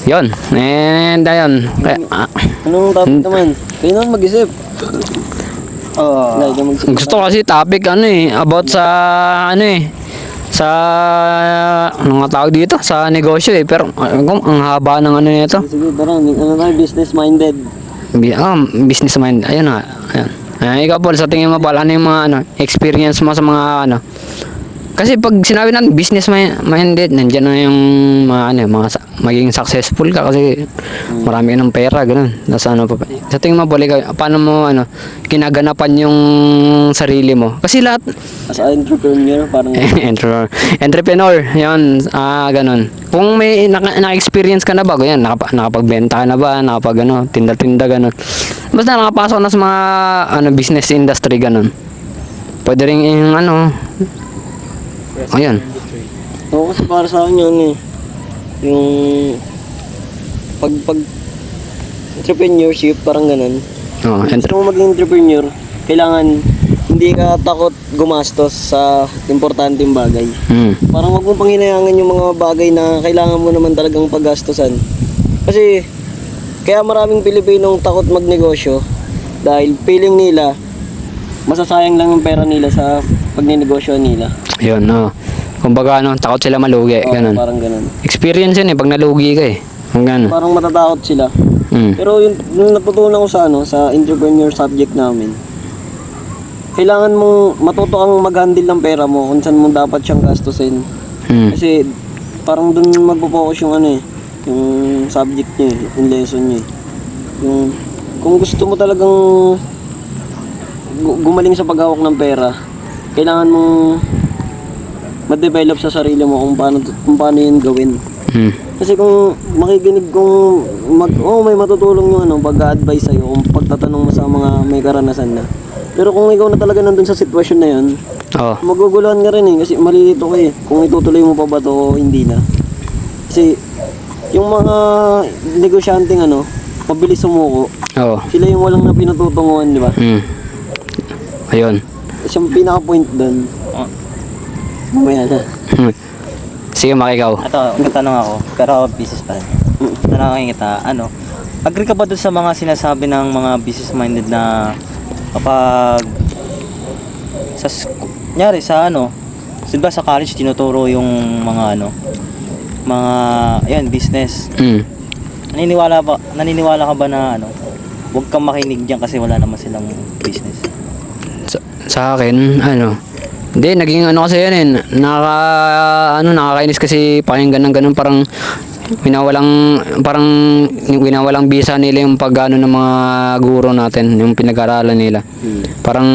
Yun. And ayun. Anong topic naman? Kayo naman mag-isip. Like, Gusto ko kasi topic about sa sa ano nga tawag dito sa negosyo pero ang haba ng nito. sige, tara, tayo, business minded. Business mind. Ayun nga. Ayun. Ikaw Paul, sa tingin mo Paul, ano yung mga experience mo sa mga kasi pag sinabi natin business minded, nandiyan na yung maging successful ka kasi marami ka ng pera, ganun. Sa tingin mo Paul, paano mo kinaganapan yung sarili mo? Kasi lahat As an entrepreneur, parang entrepreneur, yun, ganun. Kung may na-experience ka na ba, ganyan, nakapagbenta ka na ba, tinda-tinda, ganun. Basta nakapasok na sa mga business industry, ganun. Pwede rin yung ayun. Oo, kasi para sa akin yun yung pag entrepreneurship, parang ganun. Gusto mo maging entrepreneur, kailangan hindi ka takot gumastos sa importanteng bagay. Parang wag mong panghinayangan yung mga bagay na kailangan mo naman talagang paggastosan. Kasi kaya maraming Pilipinong takot magnegosyo dahil feeling nila masasayang lang yung pera nila sa pagnenegosyo nila. Yun, kumbaga takot sila malugi, ganun. Parang ganun. Experience yun pag nalugi ka ganun. Parang matatakot sila. Pero yung natutunan ko sa entrepreneur subject namin, kailangan mong matuto kang mag-handle ng pera mo kung saan mo dapat siyang gastusin. Kasi parang dun magpo-focus yung yung subject niya, yung lesson niya. Yung kung gusto mo talagang gumaling sa paghawak ng pera, kailangan mong ma-develop sa sarili mo kung paano yun gawin. Kasi kung makikinig may matutulong yung pag-a-advise sa'yo, kung pagtatanong mo sa mga may karanasan na. Pero kung ikaw na talaga nandun sa sitwasyon na yun, maguguluhan ka rin kasi malilito ka kung itutuloy mo pa ba to o hindi na. Kasi yung mga negosyanteng mabilis sumuko, sila yung walang na pinututunguhan, di ba? Ayun. Kasi yung pinaka-point doon, mamaya na. Sige, makikaw. Ito, magtatanong ako, pero business pa rin. Tanongin kita, agree ka ba dun sa mga sinasabi ng mga business-minded na kapag diba sa college tinuturo yung mga business. Naniniwala ka ba na huwag kang makinig diyan kasi wala naman silang business? Sa akin, hindi, naging kasi yan nakakainis kasi pakinggan ng ganun, parang winawalang bisa nila yung pag-ano ng mga guro natin, yung pinag-aralan nila. Parang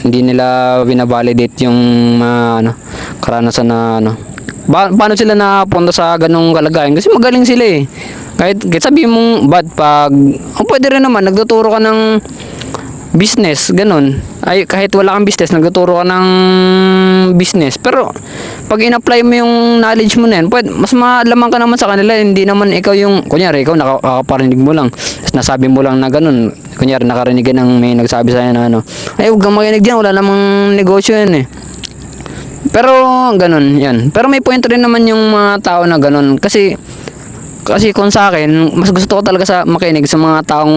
hindi nila binavalidate yung karanasan na paano sila napunta sa ganung kalagayan, kasi magaling sila kahit sabihin mong bad pwede rin naman nagtuturo ka ng business, ganun. Ay, kahit wala kang business, nagtuturo ka ng business. Pero, pag in-apply mo yung knowledge mo na yan, mas malaman ka naman sa kanila. Hindi naman ikaw kunyari, ikaw nakaparinig mo lang. Tapos nasabi mo lang na ganun. Kunyari, nakarinig ka ng may nagsabi sa'yo na ay, huwag kang makinig dyan, wala namang negosyo yan Pero, ganun, yan. Pero may point rin naman yung mga tao na ganun. Kasi kung sa akin, mas gusto ko talaga makinig sa mga taong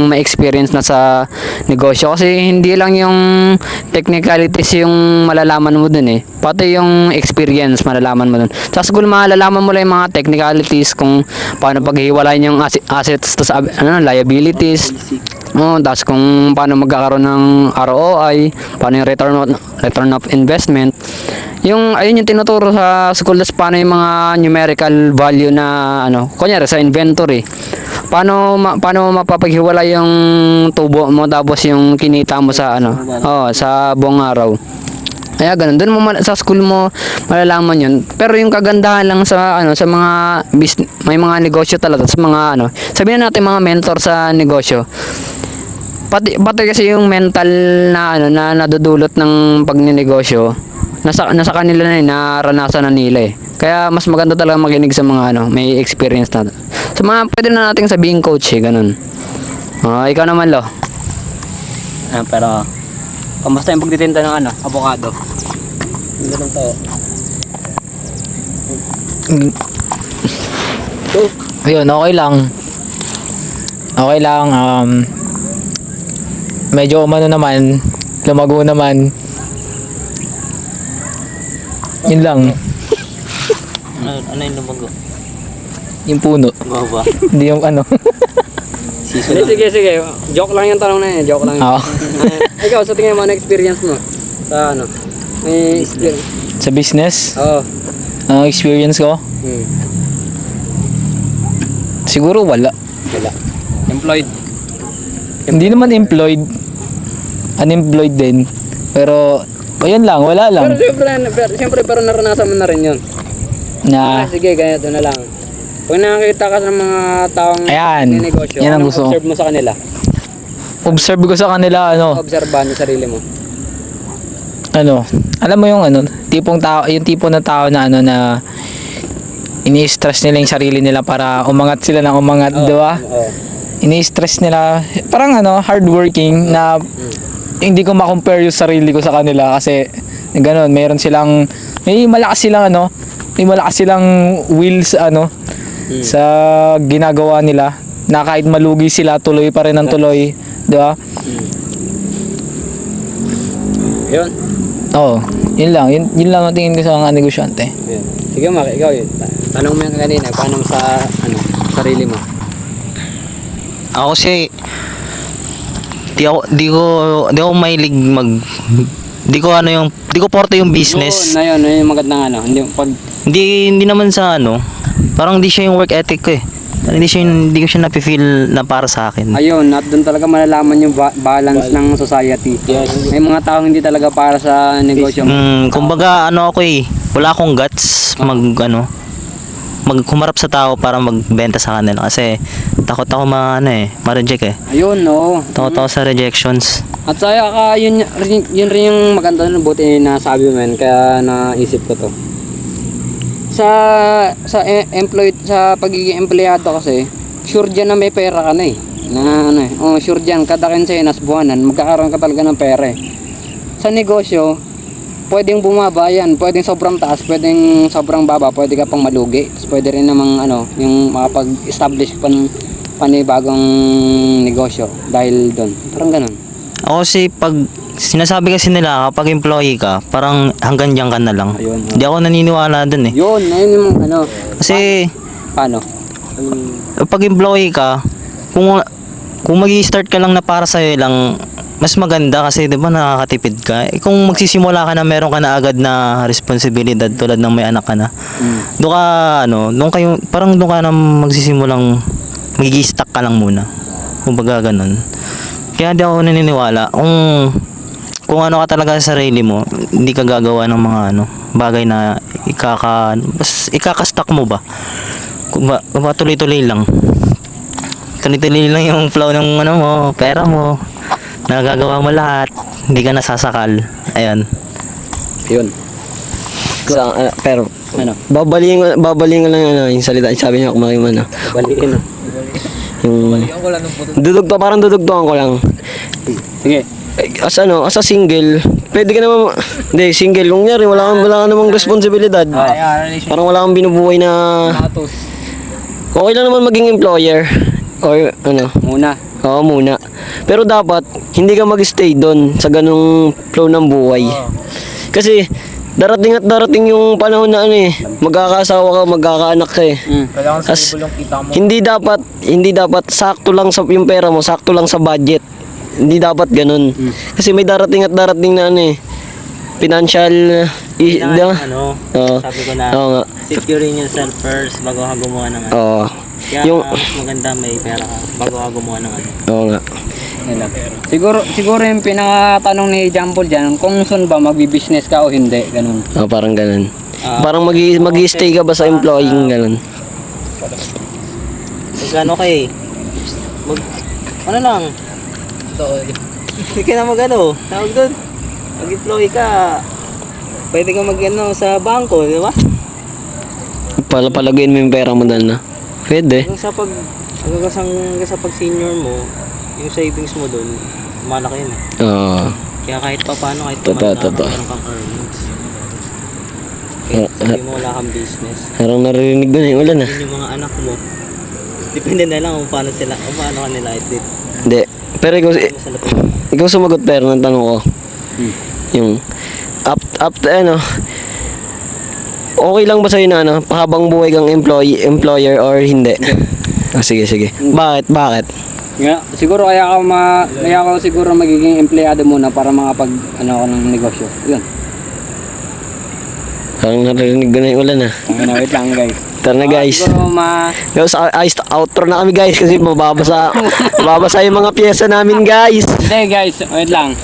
may experience na sa negosyo, kasi hindi lang yung technicalities yung malalaman mo dun pati yung experience malalaman mo dun. Sa school malalaman mo lang yung mga technicalities, kung paano paghiwalayin yung assets to sa liabilities. Tapos kung paano magkakaroon ng ROI, paano yung return of investment. Ayun yung tinuturo sa school. Tas paano yung mga numerical value na kunyari sa inventory, paano mapapaghiwala yung tubo mo tapos yung kinita mo sa sa buong araw. Kaya ganun, doon mo sa school mo malalaman yun. Pero yung kagandahan lang sa mga may mga negosyo talaga, sa mga sabihin natin mga mentor sa negosyo, pati kasi yung mental na nadudulot ng pagninegosyo, nasa kanila naranasan na nila Kaya mas maganda talaga makinig sa mga may experience na. Sa mga pwede na nating sabihin coach ganun. Ikaw naman Lo. Pero kamusta yung pagtitinda ng avocado? Hindi lang tayo. Ayun, okay lang. medyo umano naman, lumago naman. Yun lang, Ano yung lumago? yung puno. Baba. Hindi yung ano. Hindi, sige. Joke lang yung tanong na yun. Joke lang yun. Oo. Ikaw, sa tingin mo, ano experience mo? Sa ano? May experience? Sa business, Oo. ang experience ko, siguro wala. Wala. Employed. Hindi naman employed. Unemployed din. Pero, ayun lang, wala lang. Pero naranasan mo na rin yun. Na, Sige, ganito na lang. Pag nakakita ka ng mga taong Ayan. negosyo, Yan ang anong gusto ko. observe mo sa kanila? observe ko sa kanila, Obserbahan yung sarili mo. alam mo yung tipong tao, yung tipo na tao na na ini-stress nila yung sarili nila para umangat sila ng umangat, di ba? Oo. Ini-stress nila, parang hardworking na hindi ko ma-compare yung sarili ko sa kanila kasi ganun, may malakas silang will sa sa ginagawa nila na kahit malugi sila, tuloy pa rin ang tuloy, di ba? Yun. Oo, yun lang ang tingin ko sa mga negosyante. Yun. Sige, Maki, ikaw yun. Tanong mo yung kanina, paano mo sa sarili mo? Ako kasi di ko mahilig di ko porte yung business. Yun yung magandang Hindi naman sa parang di siya yung work ethic ko eh. Parang hindi ko siya napifeel na para sa akin. Ayun, at doon talaga malalaman yung balance ng society. May mga taong hindi talaga para sa negosyo. Kumbaga ako wala akong guts humarap sa tao para magbenta sa kanila kasi takot ako ma-reject eh. Ayun, oo. Takot ako sa rejections. At saka yun rin yung maganda na buti na sabi mo man, kaya naisip ko to. Sa pagiging empleyado kasi, sure diyan na may pera ka na eh. Sure diyan kada kinsenas buwanan magkakaroon ka talaga ng pera eh. Sa negosyo, pwedeng bumaba yan, pwedeng sobrang taas, pwedeng sobrang baba, pwede ka pang malugi. Tapos pwede rin namang yung makapag-establish panibagong negosyo dahil doon. Parang ganun. Ako kasi pag sinasabi kasi nila kapag employee ka, parang hanggang diyan ka na lang. Ayun, Hindi ako naniniwala dun eh. Yun, ayun yung Kasi paano? pag employee ka, kung magi-start ka lang na para sa'yo lang, mas maganda kasi 'di ba nakakatipid ka. Kung magsisimula ka na meron ka na agad na responsibilidad tulad ng may anak ka na. Doon ka parang doon ka na magsisimulang magi-stuck ka lang muna. Kumbaga ganun. Kaya di ako naniniwala kung ano ka talaga sa sarili mo, hindi ka gagawa ng mga bagay na ikaka-stuck mo ba? Kung tuloy-tuloy lang. Tuloy-tuloy lang yung flow ng mo, pera mo. Nagagawa mo lahat, hindi ka nasasakal. Ayun. Yun. Pero, babalingan lang yung salita. Sabi niya, kumain man. Balikin. Yung, parang dudugtuhan ko lang. Sige. As a single, pwede ka naman, hindi, single, kung nyari, wala ka namang responsibilidad. Parang wala kang binubuhay na, okay lang naman maging employer. Or, Muna. Oo, muna. Pero dapat, hindi ka mag-stay doon sa ganung flow ng buhay. Kasi, darating yung panahon na magkakasawa ka, magkakaanak ka eh. Hindi dapat sakto lang sa yung pera mo, sakto lang sa budget. Hindi dapat ganun. Kasi may darating na financial sabi ko na Oo nga. securing yourself first bago ka gumawa ng Oo. Kaya mas maganda may pera ka bago ka gumawa ng Oo nga. Siguro yung pinakatanong ni Jambol dyan, kung saan ba magbi-business ka o hindi, ganun. Parang ganun. Parang mag-stay ka ba sa employing ganun. Magkano kay lang hindi ka na tawag doon mag-employee ka pwede ka sa bangko, di ba? Palagyan mo yung pera mo doon na. Pwede. Yung sa pag senior mo, yung savings mo doon, malaki yun. Oo. Kaya kahit pa paano, kahit Totoo. meron kang earnings. Kahit sabi mo wala kang business. Parang narinig doon yung ulan Yun yung mga anak mo. Depende na lang kung paano ka nila i-treat. Hindi. Pero ikaw sumagot pero ng tanong ko. Yung ano, okay lang ba sa'yo na ano, habang buhay kang employer or hindi? Sige. Bakit? Nga, siguro kaya ako siguro magiging empleyado muna para makapag ano ako ng negosyo. Yun. Parang narinig ko na yung ulan ah. Wait lang guys. Tara na guys. Siguro Guys, outro na kami guys kasi mababasa yung mga pyesa namin guys. Hindi guys, wait lang.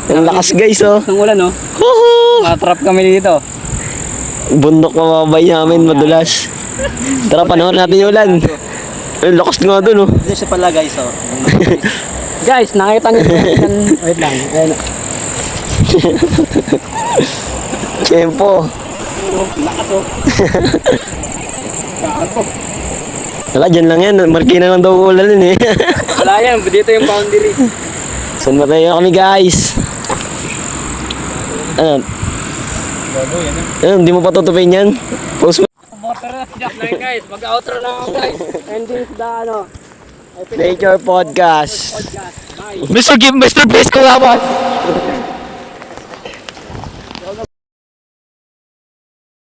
Ang lakas guys oh. Ang ulan no? Woohoo! Matrap kami dito. Bundok mababay namin madulas. Tara panoorin natin yung ulan. Ang lakas nga dun oh. Hindi siya pala guys, oh. Guys, nakita niyo wait lang. Ayan. Tempo. Lakas oh. Wala, dyan lang yan. Markina lang daw ulan yun eh. Wala yan, dito yung boundary. San Mateo kami guys. Ano? Ano, hindi mo pa tutupin yan? Post mo. Guys, mag-outro na ako guys. Ending sa ano. Nature Podcast. Bye. Mr. Presko nga boss.